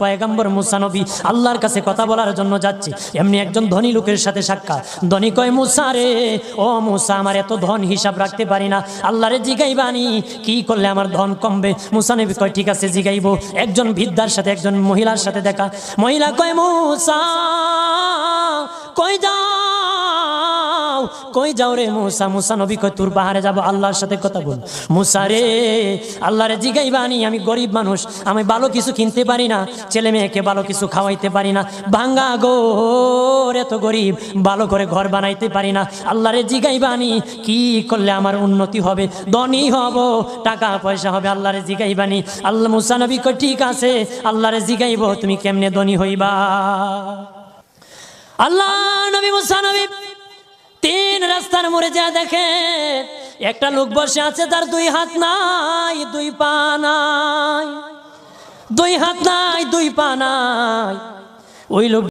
পয়গম্বর মুসা নবী আল্লাহর কাছে কথা বলার জন্য যাচ্ছে, এমনি একজন ধনী লোকের সাথে সাক্ষাৎ। ধনী কয়, মুসা রে, ও মুসা, আমার এত ধন হিসাব রাখতে পারি না, আল্লাহরে জিগাইবানি কি করলে আমার ধন কমবে? মুসা নবী কয়, ঠিক আছে জিগাইবো। একজন বৃদ্ধার সাথে একজন মহিলার সাথে দেখা। মহিলা কয়, মুসা কই যাও, কই যাও রে মুসা? মুসা নবী কয়, তোর পাহাড়ে যাব, আল্লাহর সাথে কথা বল। মুসা রে, আল্লাহরে জিগাইবানি, আমি গরিব মানুষ, আমি ভালো কিছু কিনতে পারি না, ছেলে মেয়েকে ভালো কিছু খাওয়াইতে পারি না, ভাঙ্গা ঘর, এত গরিব, ভালো করে ঘর বানাইতে পারি না, আল্লাহরে জিগাইবানি কি করলে আমার উন্নতি হবে, ধনী হব, টাকা পয়সা হবে, আল্লাহরে জিগাইবানি। আল্লাহ মুসা নবী কয়, ঠিক আছে, আল্লাহরে জিগাইব, তুমি কেমনে ধনী হইবা? আল্লাহ নবী মুসা নবী তিন রাস্তার মোড়ে যা দেখে একটা লোক বসে আছে, তার দুই হাত নাই, দুই পা নাই, দুই হাত নাই, দুই পা নাই। ওই লোক